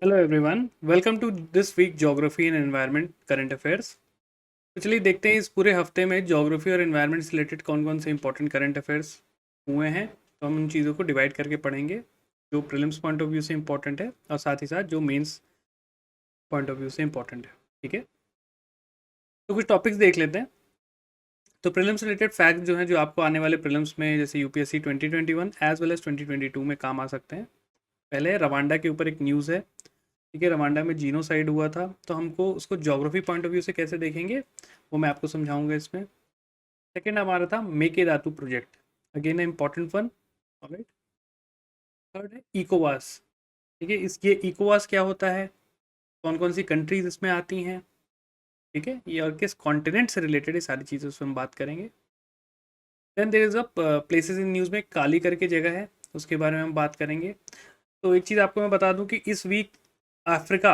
Hello everyone, welcome to this week geography and environment current affairs. तो चलिए देखते हैं इस पूरे हफ्ते में ज्योग्राफी और एनवायरनमेंट से रिलेटेड कौन कौन से इंपॉर्टेंट करंट अफेयर्स हुए हैं। तो हम उन चीज़ों को डिवाइड करके पढ़ेंगे जो प्रीलिम्स पॉइंट ऑफ व्यू से इंपॉर्टेंट है और साथ ही साथ जो मेंस पॉइंट ऑफ व्यू से इंपॉर्टेंट है। ठीक है, तो कुछ टॉपिक्स देख लेते हैं। तो प्रीलिम्स रिलेटेड फैक्ट जो है जो आपको आने वाले प्रीलिम्स में जैसे यूपीएससी 2021 एज वेल एज 2022 में काम आ सकते हैं। पहले रवांडा के ऊपर एक न्यूज़ है। ठीक है, रवांडा में जीनोसाइड हुआ था, तो हमको उसको ज्योग्राफी पॉइंट ऑफ व्यू से कैसे देखेंगे वो मैं आपको समझाऊंगा इसमें। सेकेंड हमारा था मेके धातु project, again important one. Alright, third है इकोवास। ठीक है, इस ये इकोवास क्या होता है, कौन कौन सी कंट्रीज इसमें आती हैं। ठीक है, ये और किस कॉन्टिनेंट से रिलेटेड है, सारी चीज़ें उसमें हम बात करेंगे। Then there is a places in news में काली करके जगह है, उसके बारे में हम बात करेंगे। तो एक चीज़ आपको मैं बता दूं कि इस वीक अफ्रीका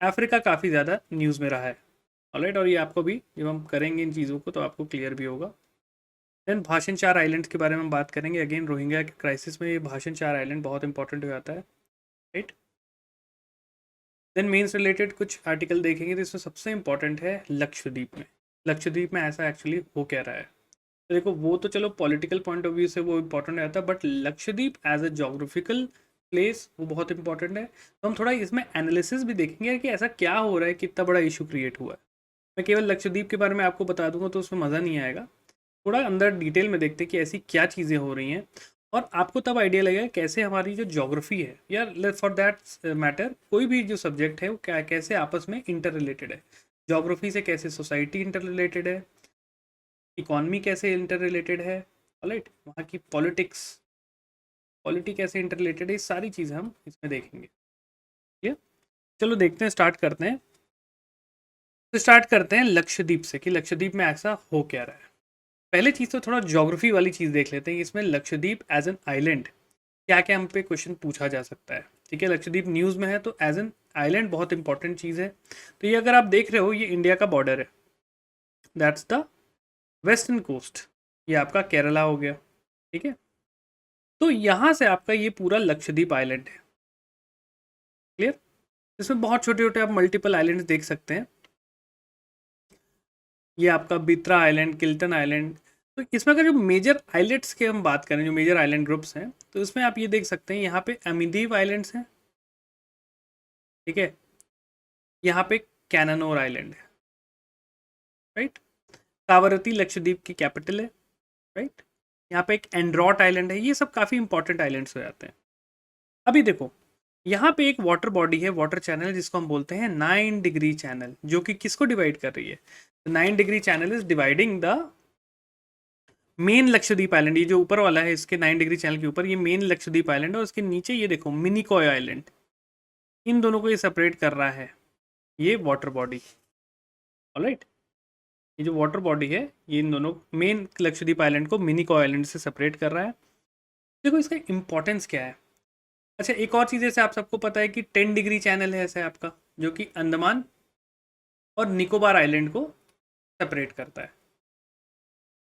अफ्रीका काफ़ी ज़्यादा न्यूज़ में रहा है। ऑलराइट, और ये आपको भी जब हम करेंगे इन चीज़ों को तो आपको क्लियर भी होगा। देन भाषण चार आइलैंड्स के बारे में हम बात करेंगे। अगेन रोहिंग्या के क्राइसिस में ये भाषण चार आइलैंड बहुत इंपॉर्टेंट हो जाता है। राइट, देन मेंस रिलेटेड कुछ आर्टिकल देखेंगे, तो इसमें सबसे इंपॉर्टेंट है लक्षद्वीप में। लक्षद्वीप में ऐसा एक्चुअली हो क्या रहा है। तो देखो, वो तो चलो पॉलिटिकल पॉइंट ऑफ व्यू से वो इंपॉर्टेंट रहता है, but Lakshadweep as a geographical place वो बहुत इंपॉर्टेंट है। तो हम थोड़ा इसमें एनालिसिस भी देखेंगे कि ऐसा क्या हो रहा है, कितना बड़ा इशू क्रिएट हुआ है। मैं केवल लक्षद्वीप के बारे में आपको बता दूंगा तो उसमें मज़ा नहीं आएगा। थोड़ा अंदर डिटेल में देखते हैं कि ऐसी क्या चीज़ें हो रही हैं, और आपको तब आइडिया लगेगा कैसे हमारी जो ज्योग्राफी है या फॉर दैट मैटर कोई भी जो सब्जेक्ट है वो क्या कैसे आपस में इंटर रिलेटेड है। ज्योग्राफी से कैसे सोसाइटी इंटर रिलेटेड है, इकॉनमी कैसे इंटर रिलेटेड है, राइट, वहाँ की पॉलिटी कैसे इंटर रिलेटेड है, ये सारी चीज़ें हम इसमें देखेंगे। ठीक है, चलो देखते हैं, स्टार्ट करते हैं। तो स्टार्ट करते हैं लक्षद्वीप से कि लक्षद्वीप में ऐसा हो क्या रहा है। पहले चीज़ तो थोड़ा ज्योग्राफी वाली चीज़ देख लेते हैं कि इसमें लक्षद्वीप एज एन आइलैंड क्या क्या हम पे क्वेश्चन पूछा जा सकता है। ठीक है, लक्षद्वीप न्यूज़ में है तो एज एन आइलैंड बहुत इंपॉर्टेंट चीज़ है। तो ये अगर आप देख रहे हो, ये इंडिया का बॉर्डर है, दैट्स द वेस्टर्न कोस्ट। ये आपका केरला हो गया। ठीक है, तो यहाँ से आपका ये पूरा लक्षद्वीप आइलैंड है। क्लियर, इसमें बहुत छोटे छोटे आप मल्टीपल आइलैंड्स देख सकते हैं। ये आपका बित्रा आइलैंड, किल्टन आइलैंड। तो इसमें अगर जो मेजर आइलैंड्स के हम बात करें, जो मेजर आइलैंड ग्रुप्स हैं, तो इसमें आप ये देख सकते हैं, यहाँ पे अमिदीव आइलैंड्स हैं। ठीक है, यहाँ पे कैनानोर आइलैंड है। राइट, कावरती लक्षद्वीप की कैपिटल है। राइट, यहाँ पे एक एंड्रॉट आइलैंड है। ये सब काफ़ी इंपॉर्टेंट आइलैंड्स हो जाते हैं। अभी देखो, यहाँ पे एक वाटर बॉडी है, वाटर चैनल, जिसको हम बोलते हैं 9 डिग्री चैनल, जो कि किसको डिवाइड कर रही है। 9 degree channel is dividing the main Lakshadweep island. ये जो ऊपर वाला है इसके 9 डिग्री चैनल के ऊपर, ये मेन लक्षद्वीप आइलैंड है, और इसके नीचे ये देखो मिनिकॉय आइलैंड। इन दोनों को ये सेपरेट कर रहा है, ये वाटर बॉडी। ऑलराइट, ये जो वाटर बॉडी है ये इन दोनों मेन लक्षद्वीप आइलैंड को मिनिकॉय आइलैंड से सेपरेट कर रहा है। देखो इसका इंपॉर्टेंस क्या है। अच्छा, एक और चीज़ जैसे आप सबको पता है कि 10 डिग्री चैनल है ऐसे आपका, जो कि अंडमान और निकोबार आइलैंड को सेपरेट करता है।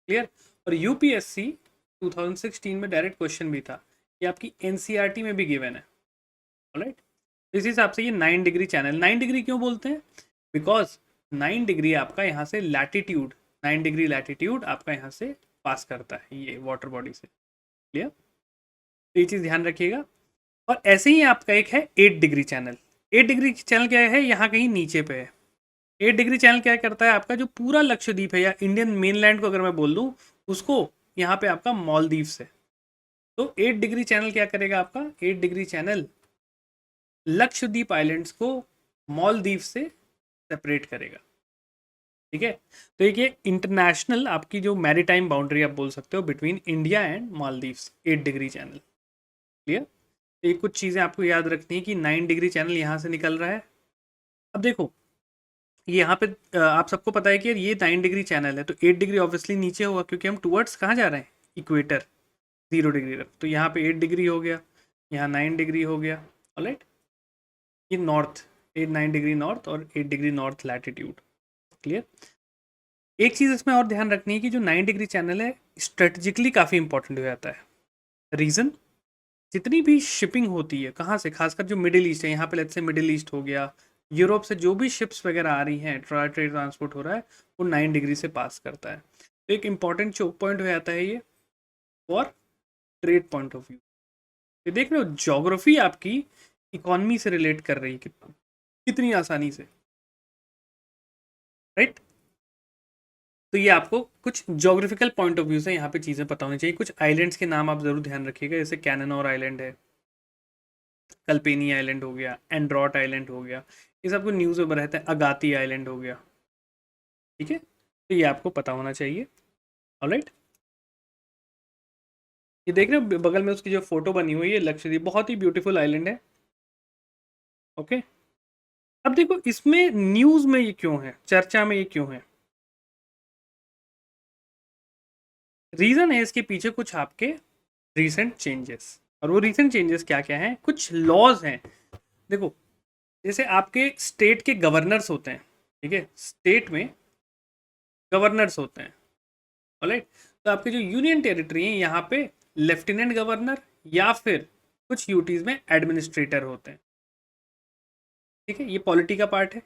क्लियर, और यूपीएससी 2016 में डायरेक्ट क्वेश्चन भी था, ये आपकी एनसीईआरटी में भी गिवन है। ऑलराइट, इस हिसाब से ये 9 डिग्री चैनल, 9 डिग्री क्यों बोलते हैं, बिकॉज 9 डिग्री आपका यहाँ से लैटिट्यूड, 9 डिग्री लैटिट्यूड आपका यहाँ से पास करता है ये वाटर बॉडी से। क्लियर, तो ये चीज़ ध्यान रखिएगा। और ऐसे ही आपका एक है 8 डिग्री चैनल। 8 डिग्री चैनल क्या है, यहाँ कहीं नीचे पे है। 8 डिग्री चैनल क्या करता है, आपका जो पूरा लक्षद्वीप है या इंडियन मेनलैंड को अगर मैं बोल दूँ, उसको यहाँ पे आपका मालदीव से। तो 8 डिग्री चैनल क्या करेगा, आपका 8 डिग्री चैनल लक्षद्वीप आइलैंड्स को मालदीव से सेपरेट करेगा। ठीक है, तो ये इंटरनेशनल आपकी जो मैरीटाइम बाउंड्री आप बोल सकते हो between India and Maldives, 8 degree channel. Clear, ये कुछ चीज़ें आपको याद रखनी है कि 9 डिग्री चैनल यहाँ से निकल रहा है। अब देखो, ये यहाँ पे आप सबको पता है कि यार ये 9 डिग्री चैनल है, तो 8 डिग्री ऑब्वियसली नीचे होगा, क्योंकि हम टुवर्ड्स कहाँ जा रहे हैं, इक्वेटर, 0 डिग्री तक। तो यहाँ पे 8 डिग्री हो गया, यहाँ 9 डिग्री हो गया। ऑलराइट, ये नॉर्थ, 9 डिग्री नॉर्थ और 8 डिग्री नॉर्थ लैटिट्यूड। क्लियर, एक चीज़ इसमें और ध्यान रखनी है कि जो 9 डिग्री चैनल है स्ट्रेटजिकली काफ़ी इंपॉर्टेंट हो जाता है। रीज़न, जितनी भी शिपिंग होती है कहाँ से, खासकर जो मिडिल ईस्ट है, यहाँ पे लेट्स से मिडिल ईस्ट हो गया, यूरोप से जो भी शिप्स वगैरह आ रही हैं, ट्रेड ट्रांसपोर्ट हो रहा है, वो 9 डिग्री से पास करता है। तो एक इंपॉर्टेंट चोक पॉइंट हो जाता है ये for trade point of view. ये देख रहे हो ज्योग्राफी आपकी इकोनॉमी से रिलेट कर रही है कितना, कितनी आसानी से, राइट। तो ये आपको कुछ ज्योग्राफिकल पॉइंट ऑफ व्यू से यहाँ पे चीज़ें पता होनी चाहिए। कुछ आइलैंड्स के नाम आप ज़रूर ध्यान रखिएगा, जैसे कैननोर आइलैंड है, कल्पेनी आइलैंड हो गया, एंड्रॉट आइलैंड हो गया, ये सबको न्यूज़ में रहता है, अगाती आइलैंड हो गया, ठीक है। तो ये आपको पता होना चाहिए, ऑलराइट। ये देख रहे हो बगल में उसकी जो फोटो बनी हुई है, लक्षद्वीप बहुत ही ब्यूटीफुल आइलैंड है, ओके। अब देखो इसमें न्यूज़ में ये क्यों है, चर्चा में ये क्यों है, रीज़न है इसके पीछे कुछ आपके रीसेंट चेंजेस। और वो रीसेंट चेंजेस क्या क्या हैं, कुछ लॉज हैं। देखो जैसे आपके स्टेट के गवर्नर्स होते हैं, ठीक है, स्टेट में गवर्नर्स होते हैं, ऑलराइट। तो आपके जो यूनियन टेरिटरी है यहाँ पे लेफ्टिनेंट गवर्नर या फिर कुछ यूटीज में एडमिनिस्ट्रेटर होते हैं, ठीक है, ये पॉलिटी का पार्ट है,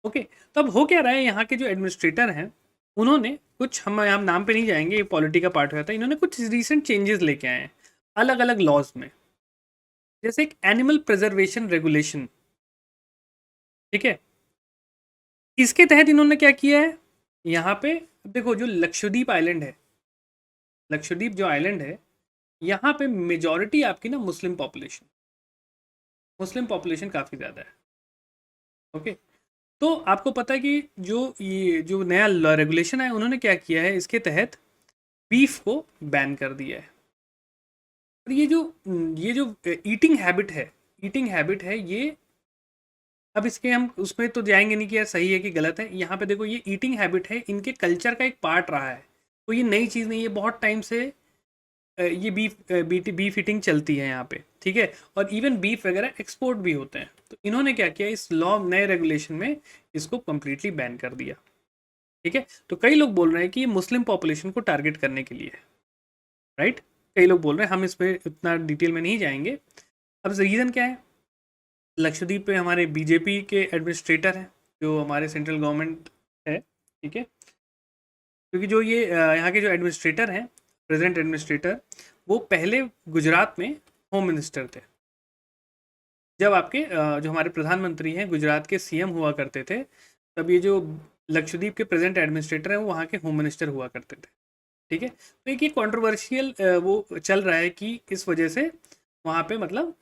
ओके। तो अब हो क्या रहा है, यहाँ के जो एडमिनिस्ट्रेटर हैं उन्होंने कुछ, हम नाम पे नहीं जाएंगे, ये पॉलिटी का पार्ट होता है, इन्होंने कुछ रिसेंट चेंजेस लेके आए हैं अलग अलग लॉज में। जैसे एक एनिमल प्रिजर्वेशन रेगुलेशन, ठीक है, इसके तहत इन्होंने क्या किया है, यहाँ पे देखो जो लक्षद्वीप आइलैंड है, लक्षद्वीप जो आइलैंड है, यहाँ पे मेजॉरिटी आपकी ना मुस्लिम पॉपुलेशन, मुस्लिम पॉपुलेशन काफ़ी ज़्यादा है, ओके। तो आपको पता है कि जो ये जो नया रेगुलेशन है उन्होंने क्या किया है, इसके तहत बीफ को बैन कर दिया है। और ये जो ईटिंग हैबिट है, ईटिंग हैबिट है ये, अब इसके हम उसमें तो जाएंगे नहीं कि यार सही है कि गलत है। यहाँ पे देखो ये ईटिंग हैबिट है, इनके कल्चर का एक पार्ट रहा है, तो ये नई चीज़ नहीं है, बहुत टाइम से ये बीफ ईटिंग चलती है यहाँ पे, ठीक है। और इवन बीफ वगैरह एक्सपोर्ट भी होते हैं। तो इन्होंने क्या किया, इस लॉ नए रेगुलेशन में इसको कम्प्लीटली बैन कर दिया, ठीक है। तो कई लोग बोल रहे हैं कि ये मुस्लिम पॉपुलेशन को टारगेट करने के लिए है, राइट। कई लोग बोल रहे हैं, हम इस पर इतना डिटेल में नहीं जाएंगे। अब रीज़न क्या है, लक्षद्वीप पे हमारे बीजेपी के एडमिनिस्ट्रेटर हैं, जो हमारे सेंट्रल गवर्नमेंट है, ठीक है। क्योंकि जो ये यहाँ के जो एडमिनिस्ट्रेटर हैं, प्रेजेंट एडमिनिस्ट्रेटर, वो पहले गुजरात में होम मिनिस्टर थे। जब आपके जो हमारे प्रधानमंत्री हैं गुजरात के सीएम हुआ करते थे, तब ये जो लक्षद्वीप के प्रेजेंट एडमिनिस्ट्रेटर हैं वो वहाँ के होम मिनिस्टर हुआ करते थे, ठीक है। तो एक ये कंट्रोवर्शियल वो चल रहा है कि इस वजह से वहाँ पे मतलब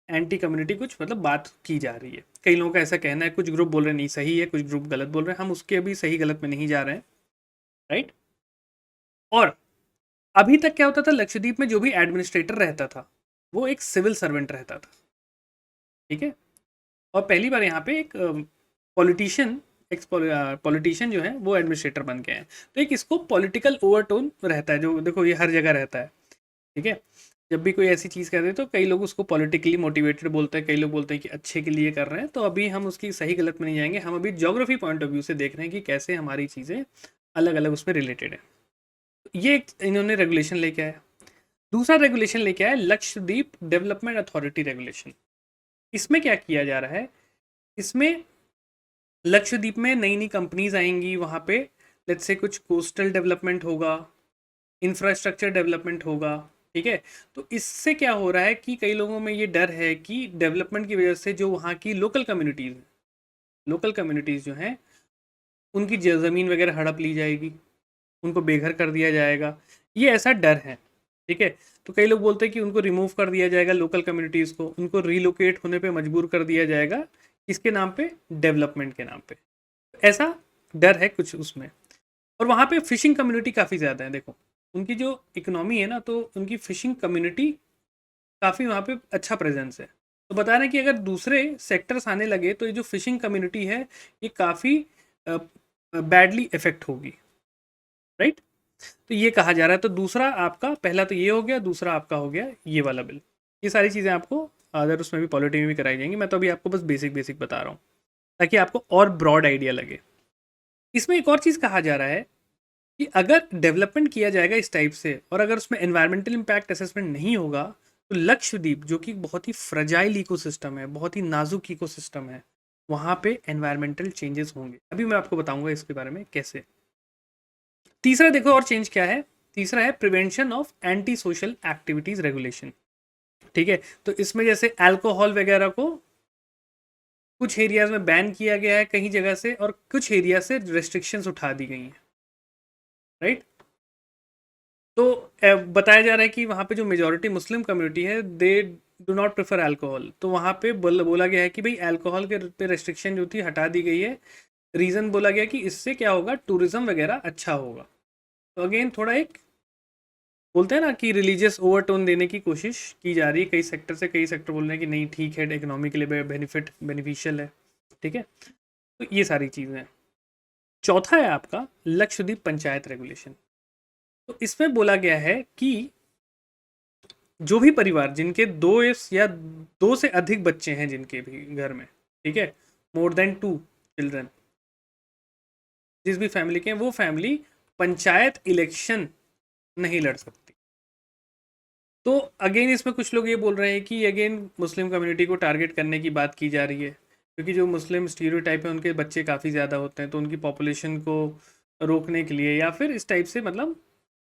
एंटी कम्युनिटी कुछ मतलब बात की जा रही है। कई लोगों का ऐसा कहना है, कुछ ग्रुप बोल रहे हैं नहीं सही है, कुछ ग्रुप गलत बोल रहे हैं, हम उसके अभी सही गलत में नहीं जा रहे हैं, राइट। और अभी तक क्या होता था, लक्षद्वीप में जो भी एडमिनिस्ट्रेटर रहता था वो एक सिविल सर्वेंट रहता था, ठीक है। और पहली बार यहाँ पे एक पॉलिटिशियन, एक्स पॉलिटिशियन जो है वो एडमिनिस्ट्रेटर बन गए हैं। तो एक इसको पॉलिटिकल ओवरटोन रहता है, जो देखो ये हर जगह रहता है, ठीक है। जब भी कोई ऐसी चीज़ कहते हैं तो कई लोग उसको पॉलिटिकली मोटिवेटेड बोलते हैं, कई लोग बोलते हैं कि अच्छे के लिए कर रहे हैं। तो अभी हम उसकी सही गलत में नहीं जाएंगे, हम अभी ज्योग्राफी पॉइंट ऑफ व्यू से देख रहे हैं कि कैसे हमारी चीज़ें अलग अलग उसमें रिलेटेड है। ये एक इन्होंने रेगुलेशन लेके आया। दूसरा रेगुलेशन लेके आया लक्षद्वीप डेवलपमेंट अथॉरिटी रेगुलेशन। इसमें क्या किया जा रहा है, इसमें लक्षद्वीप में नई नई कंपनीज आएंगी, वहाँ पे लेट्स से कुछ कोस्टल डेवलपमेंट होगा, इंफ्रास्ट्रक्चर डेवलपमेंट होगा, ठीक है। तो इससे क्या हो रहा है कि कई लोगों में ये डर है कि डेवलपमेंट की वजह से जो वहाँ की लोकल कम्युनिटीज़ जो हैं उनकी ज़मीन वगैरह हड़प ली जाएगी, उनको बेघर कर दिया जाएगा, ये ऐसा डर है, ठीक है। तो कई लोग बोलते हैं कि उनको रिमूव कर दिया जाएगा, लोकल कम्युनिटीज़ को उनको रिलोकेट होने पे मजबूर कर दिया जाएगा, इसके नाम पे, डेवलपमेंट के नाम पे, ऐसा डर है कुछ उसमें। और वहाँ पे फिशिंग कम्युनिटी काफ़ी ज़्यादा है, देखो उनकी जो इकोनॉमी है ना, तो उनकी फिशिंग कम्युनिटी काफ़ी वहाँ पे अच्छा प्रेजेंस है। तो बता रहे हैं कि अगर दूसरे सेक्टर्स आने लगे तो ये जो फिशिंग कम्युनिटी है ये काफ़ी बैडली इफेक्ट होगी, राइट। तो ये कहा जा रहा है। तो दूसरा आपका, पहला तो ये हो गया, दूसरा आपका हो गया ये वाला बिल। ये सारी चीज़ें आपको अदर उसमें भी पॉलिटी में भी कराई जाएंगी, मैं तो अभी आपको बस बेसिक बेसिक बता रहा हूँ ताकि आपको और ब्रॉड आइडिया लगे। इसमें एक और चीज़ कहा जा रहा है कि अगर डेवलपमेंट किया जाएगा इस टाइप से और अगर उसमें एनवायरमेंटल इम्पैक्ट असेसमेंट नहीं होगा तो लक्षद्वीप जो कि बहुत ही फ्रजाइल इकोसिस्टम है, बहुत ही नाजुक इकोसिस्टम है, वहाँ पे एनवायरमेंटल चेंजेस होंगे। अभी मैं आपको बताऊंगा इसके बारे में कैसे। तीसरा देखो और चेंज क्या है। तीसरा है prevention of anti social activities regulation. ठीक है, तो इसमें जैसे अल्कोहल वगैरह को कुछ एरियाज में बैन किया गया है कहीं जगह से और कुछ एरिया से रेस्ट्रिक्शंस उठा दी गई हैं, राइट। तो बताया जा रहा है कि वहाँ पे जो मेजोरिटी मुस्लिम कम्युनिटी है they do not prefer alcohol, तो वहाँ पे बोला गया है कि भाई अल्कोहल के पे रेस्ट्रिक्शन जो थी हटा दी गई है। रीज़न बोला गया कि इससे क्या होगा, टूरिज्म वगैरह अच्छा होगा। तो अगेन थोड़ा एक बोलते हैं ना कि रिलीजियस ओवरटोन देने की कोशिश की जा रही है कई सेक्टर से। कई सेक्टर बोल रहे हैं कि नहीं ठीक है, इकोनॉमी के लिए बेनिफिशियल है। ठीक है, तो ये सारी चीज़ें हैं। चौथा है आपका लक्षद्वीप पंचायत रेगुलेशन। तो इसमें बोला गया है कि जो भी परिवार जिनके या दो से अधिक बच्चे हैं जिनके भी घर में, ठीक है, मोर देन 2 चिल्ड्रन, जिस भी फैमिली के हैं वो फैमिली पंचायत इलेक्शन नहीं लड़ सकती। तो अगेन इसमें कुछ लोग ये बोल रहे हैं कि अगेन मुस्लिम कम्युनिटी को टारगेट करने की बात की जा रही है, क्योंकि जो मुस्लिम स्टीरियोटाइप है उनके बच्चे काफ़ी ज़्यादा होते हैं, तो उनकी पॉपुलेशन को रोकने के लिए या फिर इस टाइप से मतलब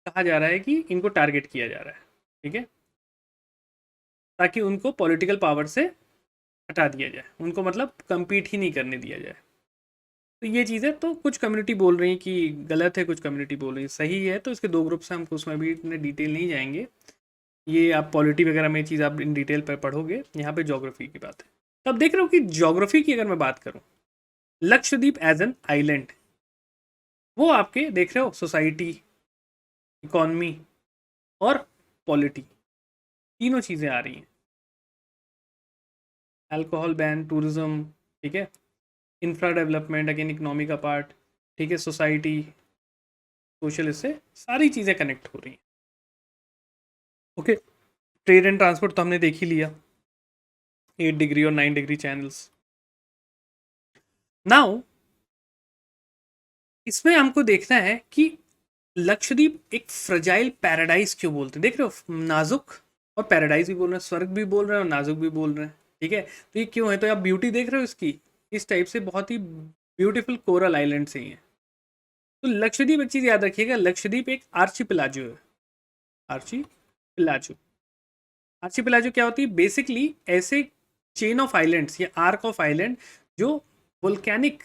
कहा जा रहा है कि इनको टारगेट किया जा रहा है। ठीक है, ताकि उनको पॉलिटिकल पावर से हटा दिया जाए, उनको मतलब compete ही नहीं करने दिया जाए। तो ये चीज़ें तो कुछ कम्युनिटी बोल रही हैं कि गलत है, कुछ कम्युनिटी बोल रही है सही है। तो इसके दो ग्रुप्स हैं, हम उसमें भी इतने डिटेल नहीं जाएंगे। ये आप पॉलिटी वगैरह में चीज़ आप इन डिटेल पर पढ़ोगे, यहाँ पे ज्योग्राफी की बात है। तब देख रहे हो कि ज्योग्राफी की अगर मैं बात करूँ, लक्षद्वीप एज एन आइलैंड, वो आपके देख रहे हो सोसाइटी, इकॉनमी और पॉलिटी, तीनों चीज़ें आ रही हैं। अल्कोहल बैन, टूरिज्म, ठीक है, इंफ्रा डेवलपमेंट अगेन इकोनॉमी का पार्ट, ठीक है, सोसाइटी, सोशल, इससे सारी चीज़ें कनेक्ट हो रही हैं। ओके, ट्रेड एंड ट्रांसपोर्ट तो हमने देख ही लिया, 8 डिग्री और 9 डिग्री चैनल्स। नाउ इसमें हमको देखना है कि लक्षद्वीप एक फ्रजाइल पैराडाइज क्यों बोलते हैं। देख रहे हो, नाजुक और पैराडाइज भी बोल रहे हैं, स्वर्ग भी बोल रहे हैं और नाजुक भी बोल रहे हैं। ठीक है, तो ये क्यों है, तो आप ब्यूटी देख रहे हो इसकी, इस टाइप से बहुत ही ब्यूटीफुल कोरल आइलैंड से ही है। तो लक्षद्वीप एक चीज याद रखिएगा, लक्षद्वीप एक आर्ची पिलाजो है। आर्ची पिलाजो, आर्ची पिलाजो क्या होती है, बेसिकली ऐसे चेन ऑफ आइलैंड्स या आर्क ऑफ आइलैंड जो वोल्केनिक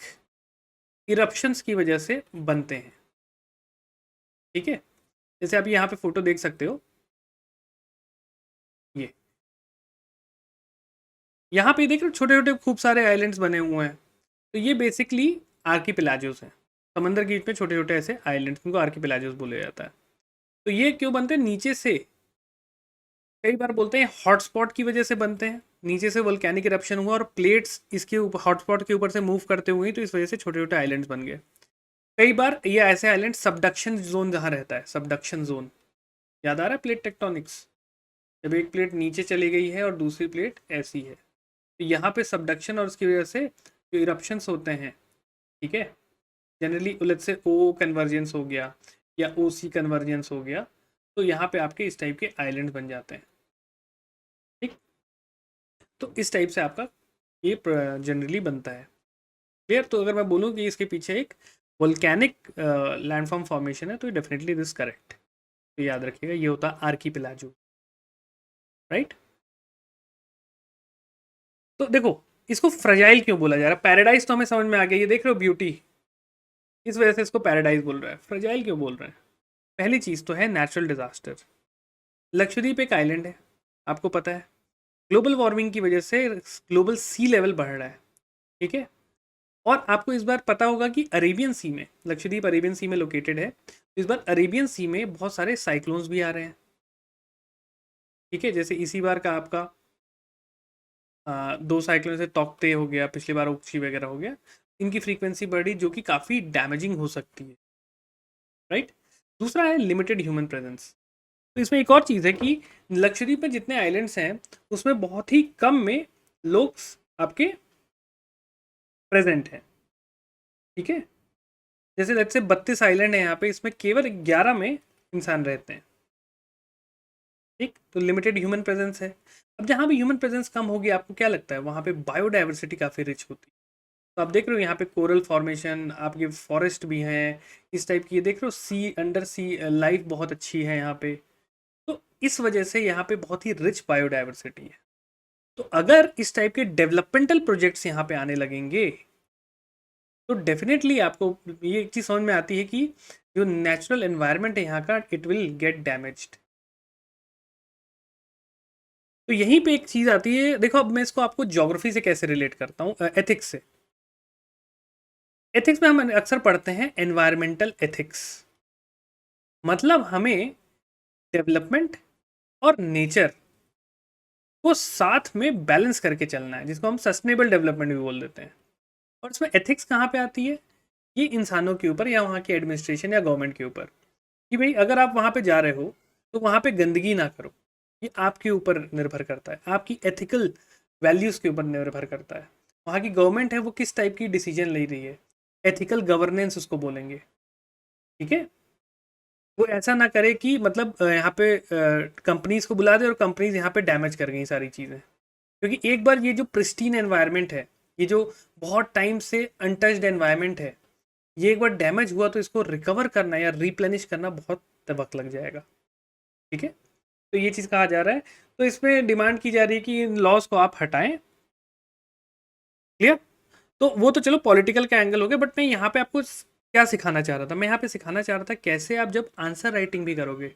इरप्शंस की वजह से बनते हैं। ठीक है, जैसे आप यहाँ पे फोटो देख सकते हो, ये यहाँ पे देख रहे हो छोटे छोटे खूब सारे आइलैंड्स बने हुए हैं। तो ये बेसिकली आर्कीपिलाजोस हैं, समंदर के बीच में छोटे छोटे ऐसे आइलैंड्स, उनको आर्कीपिलाजोस बोला जाता है। तो ये क्यों बनते हैं, नीचे से कई बार बोलते हैं हॉटस्पॉट की वजह से बनते हैं। नीचे से वोल्केनिक इरप्शन हुआ और प्लेट्स इसके ऊपर हॉटस्पॉट के ऊपर से मूव करते हुए, तो इस वजह से छोटे छोटे आइलैंड्स बन गए। कई बार ये ऐसे आइलैंड सबडक्शन जोन जहाँ रहता है, सबडक्शन जोन याद आ रहा है, प्लेट टेक्टोनिक्स, जब एक प्लेट नीचे चली गई है और दूसरी प्लेट ऐसी है, तो यहाँ पे सबडक्शन और उसकी वजह से जो इरप्शंस होते हैं, ठीक है, जनरली उलट से ओ कन्वर्जेंस हो गया या ओ सी कन्वर्जेंस हो गया, तो यहाँ पे आपके इस टाइप के आइलैंड बन जाते हैं। ठीक, तो इस टाइप से आपका ये जनरली बनता है। क्लियर, तो अगर मैं बोलूँ कि इसके पीछे एक वोल्केनिक लैंडफॉर्म फॉर्मेशन है, तो डेफिनेटली दिस करेक्ट। तो याद रखिएगा ये होता है आर्कीपिलाजो, राइट। तो देखो इसको फ्रजाइल क्यों बोला जा रहा है, पैराडाइज तो हमें समझ में आ गया, ये देख रहे हो ब्यूटी, इस वजह से इसको पैराडाइज बोल रहा है। फ्रजाइल क्यों बोल रहे हैं, पहली चीज़ तो है नेचुरल डिजास्टर। लक्षद्वीप एक आइलैंड है, आपको पता है, ग्लोबल वार्मिंग की वजह से ग्लोबल सी लेवल बढ़ रहा है। ठीक है, और आपको इस बार पता होगा कि अरेबियन सी में, लक्षद्वीप अरेबियन सी में लोकेटेड है, तो इस बार अरेबियन सी में बहुत सारे साइक्लोन्स भी आ रहे हैं। ठीक है, जैसे इसी बार का आपका 2 साइक्लोन से तौकते हो गया, पिछली बार ओक्सी वगैरह हो गया, इनकी फ्रीक्वेंसी बढ़ी जो कि काफ़ी डैमेजिंग हो सकती है, राइट। दूसरा है लिमिटेड ह्यूमन प्रेजेंस। तो इसमें एक और चीज़ है कि लक्षद्वीप में जितने आइलैंड्स हैं उसमें बहुत ही कम में लोग आपके प्रेजेंट हैं। ठीक है, जैसे लेट्स से 32 आइलैंड है यहाँ पे, इसमें केवल 11 में इंसान रहते हैं, ठीक। तो लिमिटेड ह्यूमन प्रेजेंस है। अब जहाँ भी ह्यूमन प्रेजेंस कम होगी, आपको क्या लगता है वहाँ पे बायोडाइवर्सिटी काफ़ी रिच होती है। तो आप देख रहे हो यहाँ पे कोरल फॉर्मेशन, आपके फॉरेस्ट भी हैं इस टाइप की, ये देख रहे हो सी अंडर सी लाइफ बहुत अच्छी है यहाँ पे। तो इस वजह से यहाँ पे बहुत ही रिच बायोडाइवर्सिटी है। तो अगर इस टाइप के डेवलपमेंटल प्रोजेक्ट्स यहाँ पे आने लगेंगे तो डेफिनेटली आपको ये एक चीज़ समझ में आती है कि जो नेचुरल एनवायरनमेंट है यहाँ का, इट विल गेट डैमेज्ड। तो यहीं पे एक चीज़ आती है, देखो अब मैं इसको आपको ज्योग्राफी से कैसे रिलेट करता हूँ, एथिक्स से। एथिक्स में हम अक्सर पढ़ते हैं एनवायरमेंटल एथिक्स, मतलब हमें डेवलपमेंट और नेचर को साथ में बैलेंस करके चलना है, जिसको हम सस्टेनेबल डेवलपमेंट भी बोल देते हैं। और इसमें एथिक्स कहाँ पे आती है, ये इंसानों के ऊपर या वहाँ के एडमिनिस्ट्रेशन या गवर्नमेंट के ऊपर, कि भाई अगर आप वहाँ पे जा रहे हो तो वहाँ पे गंदगी ना करो। ये आपके ऊपर निर्भर करता है, आपकी एथिकल वैल्यूज़ के ऊपर निर्भर करता है। वहाँ की गवर्नमेंट है वो किस टाइप की डिसीजन ले रही है, एथिकल गवर्नेंस उसको बोलेंगे, ठीक है। वो ऐसा ना करे कि मतलब यहाँ पे कंपनीज को बुला दे और कंपनीज यहाँ पे डैमेज कर गई सारी चीज़ें। क्योंकि एक बार ये जो प्रिस्टीन एनवायरनमेंट है, ये जो बहुत टाइम से अनटच्ड एनवायरनमेंट है, ये एक बार डैमेज हुआ तो इसको रिकवर करना या रिप्लेनिश करना बहुत वक्त लग जाएगा, ठीक है। तो ये चीज़ कहा जा रहा है। तो इसमें डिमांड की जा रही है कि इन लॉज को आप हटाएं। क्लियर। तो वो तो चलो पॉलिटिकल का एंगल हो गया, बट मैं यहाँ पे आपको क्या सिखाना चाह रहा था, मैं यहाँ पे सिखाना चाह रहा था कैसे आप जब आंसर राइटिंग भी करोगे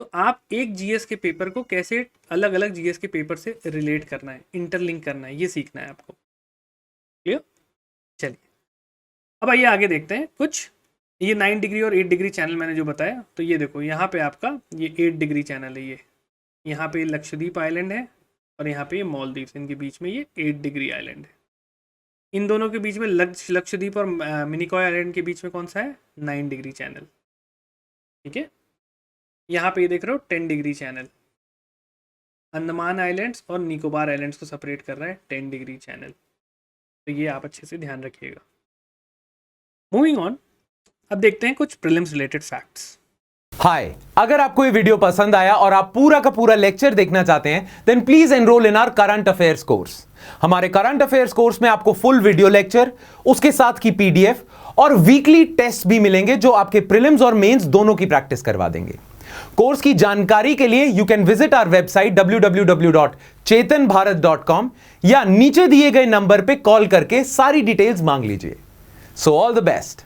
तो आप एक जीएस के पेपर को कैसे अलग अलग जीएस के पेपर से रिलेट करना है, इंटरलिंक करना है, ये सीखना है आपको। क्लियर। चलिए अब आइए आगे देखते हैं कुछ। ये 9 डिग्री और 8 डिग्री चैनल मैंने जो बताया, तो ये देखो यहाँ पे आपका ये 8 डिग्री चैनल है, ये यहाँ पे लक्षद्वीप आइलैंड है और यहाँ पे ये मालदीव्स, इनके बीच में ये 8 डिग्री आइलैंड है। इन दोनों के बीच में लक्षद्वीप और मिनिकॉय आइलैंड के बीच में कौन सा है, 9 डिग्री चैनल, ठीक है। यहाँ पे ये देख रहे हो 10 डिग्री चैनल, अंडमान आइलैंड्स और निकोबार आइलैंड्स को सेपरेट कर रहा है 10 डिग्री चैनल। तो ये आप अच्छे से ध्यान रखिएगा। मूविंग ऑन, अब देखते हैं कुछ प्रीलिम्स रिलेटेड फैक्ट्स। हाय, अगर आपको ये वीडियो पसंद आया और आप पूरा का पूरा लेक्चर देखना चाहते हैं then please enroll in our current affairs course. हमारे करंट अफेयर्स कोर्स में आपको फुल वीडियो लेक्चर, उसके साथ की पीडीएफ और वीकली टेस्ट भी मिलेंगे जो आपके प्रीलिम्स और मेंस दोनों की प्रैक्टिस करवा देंगे। कोर्स की जानकारी के लिए you can visit our website www.chetanbharat.com या नीचे दिए गए नंबर पे कॉल करके सारी डिटेल्स मांग लीजिए। So all the best.